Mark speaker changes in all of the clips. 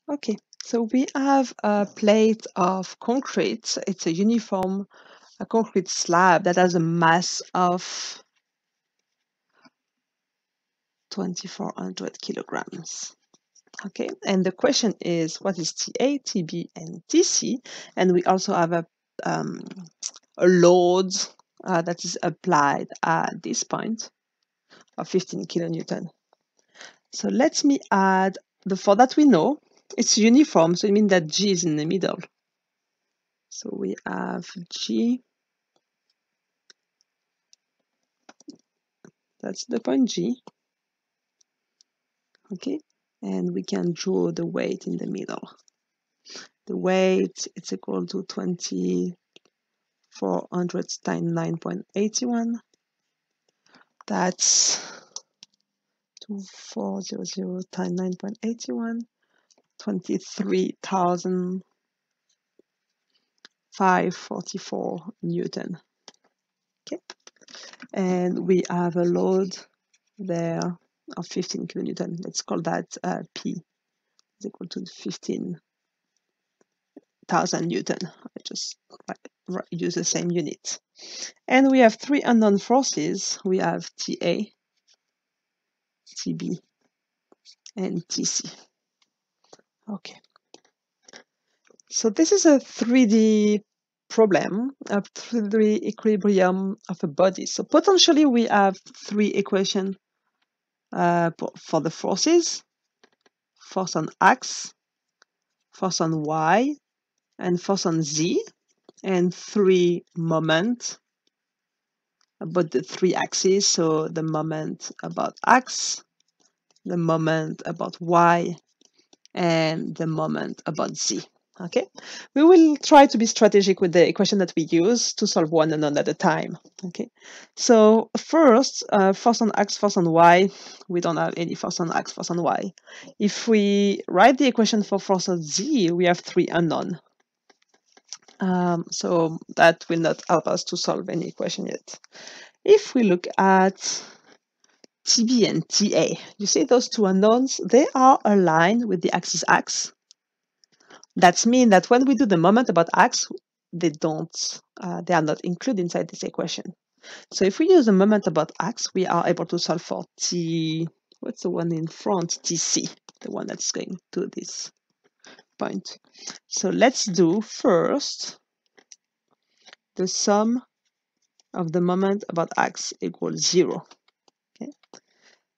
Speaker 1: Okay, so we have a plate of concrete. It's a uniform, a concrete slab that has a mass of 2,400 kilograms. Okay, and the question is what is TA, TB, and TC? And we also have a load that is applied at this point of 15 kilonewton. So let me add the four that we know. It's uniform, so it means that G is in the middle. So we have G, that's the point G. Okay, and we can draw the weight in the middle. The weight is equal to 2,400 times 9.81. That's 2,400 times 9.81, 23,544 Newton. Okay, and we have a load there of 15 kilonewton. Let's call that P is equal to 15,000 Newton. I just use the same unit. And we have three unknown forces. We have TA, TB, and TC. Okay. So this is a 3D problem, a 3D equilibrium of a body. So potentially we have three equations for the forces: force on X, force on Y, and force on Z, and three moments about the three axes. So the moment about X, the moment about Y, and the moment about Z. Okay, we will try to be strategic with the equation that we use to solve one and one at a time. Okay, so first, force on X, force on Y. We don't have any force on X, force on Y. If we write the equation for force on Z, we have three unknown. So that will not help us to solve any equation yet. If we look at TB and TA, you see those two unknowns, they are aligned with the axis X. That means that when we do the moment about X, they are not included inside this equation. So if we use the moment about X, we are able to solve for T, what's the one in front? TC, the one that's going to this point. So let's do first the sum of the moment about X equals 0. Okay.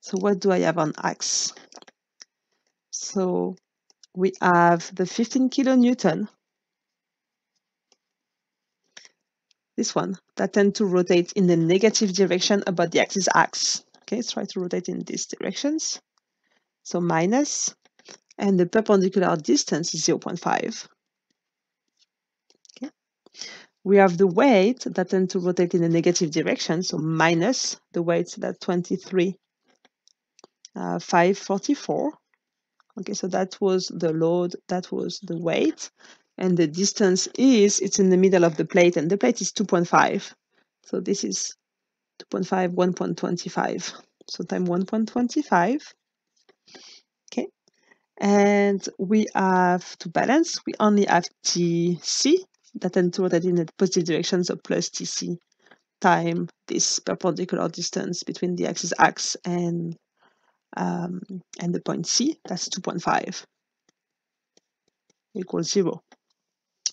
Speaker 1: So what do I have on X? So we have the 15 kilonewton, this one, that tend to rotate in the negative direction about the axis X. Okay, let's try to rotate in these directions. So minus, and the perpendicular distance is 0.5. Okay. We have the weight that tend to rotate in the negative direction, so minus the weight that 23,544. Okay, so that was the load, that was the weight, and the distance is, it's in the middle of the plate, and the plate is 2.5. So this is 2.5, 1.25. So time 1.25. Okay, and we have to balance. We only have TC that tend to rotate in the positive direction, so plus TC time this perpendicular distance between the axis X and the point C. That's 2.5 equals 0.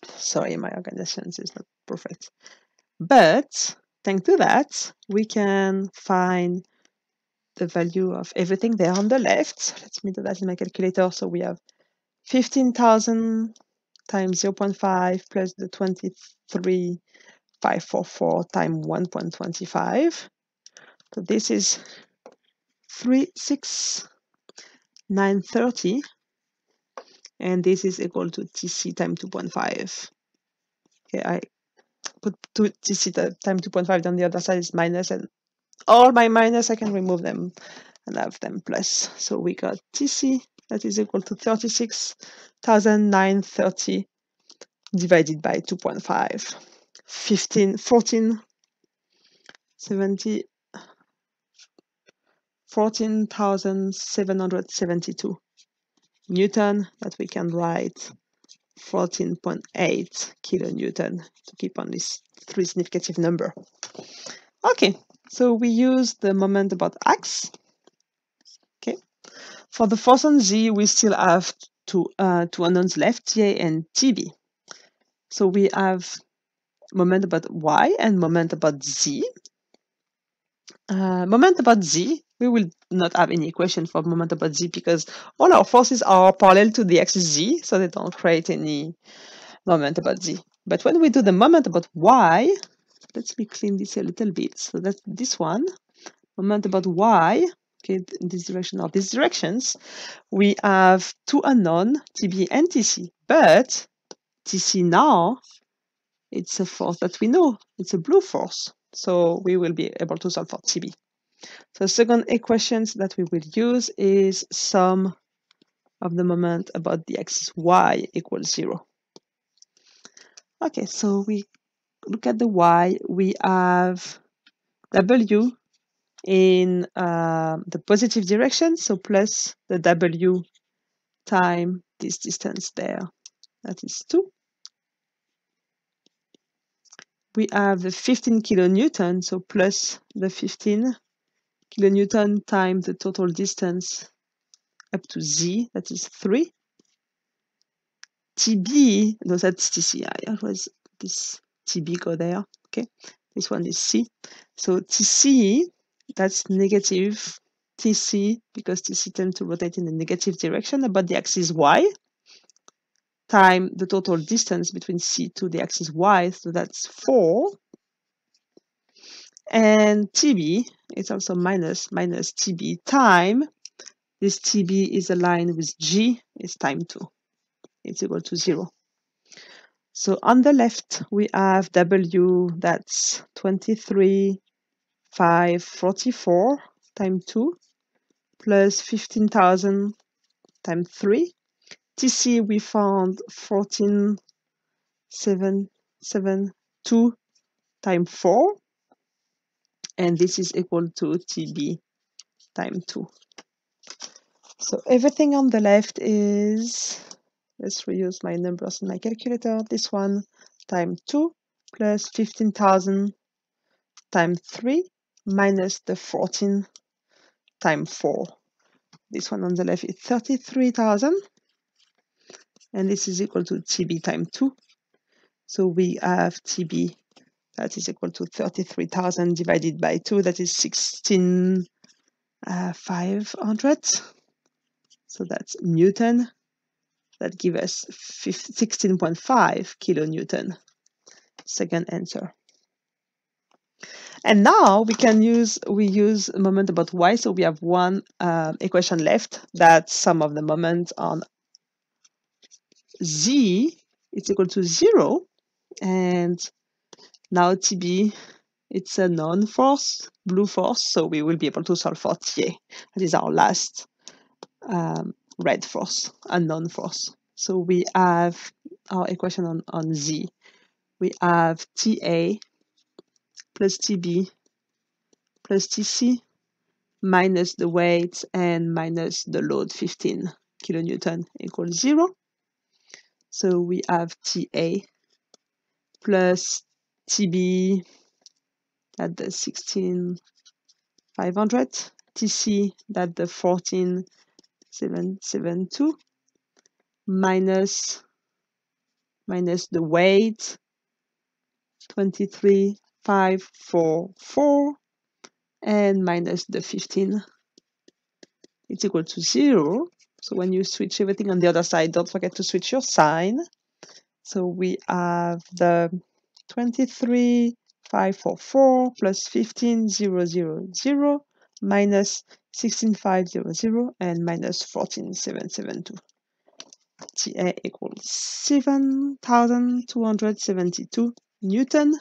Speaker 1: Sorry, my organization is not perfect. But thanks to that, we can find the value of everything there on the left. Let me do that in my calculator. So we have 15,000 times 0.5 plus the 23,544 times 1.25. So this is 36,930. And this is equal to TC times 2.5. Okay, I put TC times 2.5 on the other side is minus, and all my minus, I can remove them and have them plus. So we got TC that is equal to 36,930 divided by 2.5. 14,772 Newton, that we can write 14.8 kilonewton to keep on this three significative number. Okay, so we use the moment about x. Okay, for the force on z, we still have two unknowns left, ta and tb. So we have moment about y and moment about z. Moment about z, we will not have any equation for moment about z because all our forces are parallel to the axis z, so they don't create any moment about z. But when we do the moment about y, let me clean this a little bit. So that's this one, moment about y, okay, in this direction or these directions, we have two unknown, tb and tc, but tc now, it's a force that we know, it's a blue force. So we will be able to solve for tb. So the second equation that we will use is sum of the moment about the axis y equals 0. Okay, so we look at the y, we have w in the positive direction, so plus the w time this distance there, that is 2. We have the 15 kilonewton, so plus the 15 kilonewton times the total distance up to z, that is 3. TB, no, that's TC. I was this TB go there. Okay, this one is C. So TC, that's negative TC because TC tends to rotate in the negative direction about the axis Y time the total distance between C to the axis Y, so that's 4. And TB is also minus TB time. This TB is aligned with G, is time 2. It's equal to 0. So on the left, we have W, that's 23,544 times 2 plus 15,000 times 3. TC, we found 14,772 times 4. And this is equal to TB times 2. So everything on the left is, let's reuse my numbers in my calculator. This one times 2 plus 15,000 times 3 minus the 14 times 4. This one on the left is 33,000. And this is equal to TB times 2. So we have TB that is equal to 33,000 divided by 2. That is 16,500. So that's Newton. That gives us 16.5 kilonewton. Second answer. And now we use moment about y. So we have one equation left. That's sum of the moment on z is equal to 0. And now TB, it's a known force, blue force. So we will be able to solve for TA. That is our last red force, unknown force. So we have our equation on z. We have TA plus TB plus TC minus the weight and minus the load 15 kilonewton equals 0. So we have TA plus TB at the 16,500, TC at the 14,772 minus the weight 23,544 and minus the 15. It's equal to 0. So when you switch everything on the other side, don't forget to switch your sign. So we have the 23,544 plus 15,000 minus 16,500 and minus 14,772. TA equals 7,272 Newton.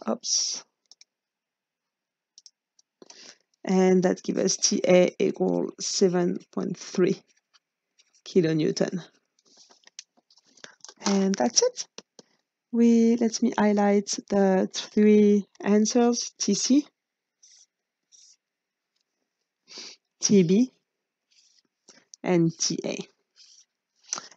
Speaker 1: Oops. And that gives us TA equal 7.3 kilonewton. And that's it. Let me highlight the 3 answers: TC, TB, and TA.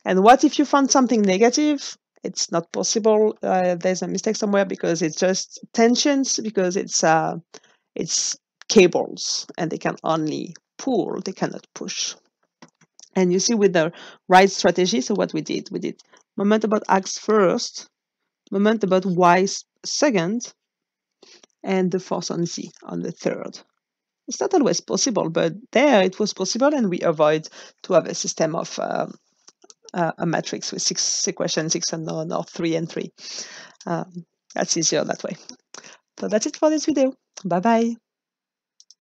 Speaker 1: And what if you found something negative? It's not possible. There's a mistake somewhere because it's just tensions, because it's cables and they can only pull, they cannot push. And you see with the right strategy, so what we did moment about X first, moment about Y second, and the force on Z on the third. It's not always possible, but there it was possible, and we avoid to have a system of a matrix with 6 equations, 6 unknown, or 3 and 3. That's easier that way. So that's it for this video. Bye bye.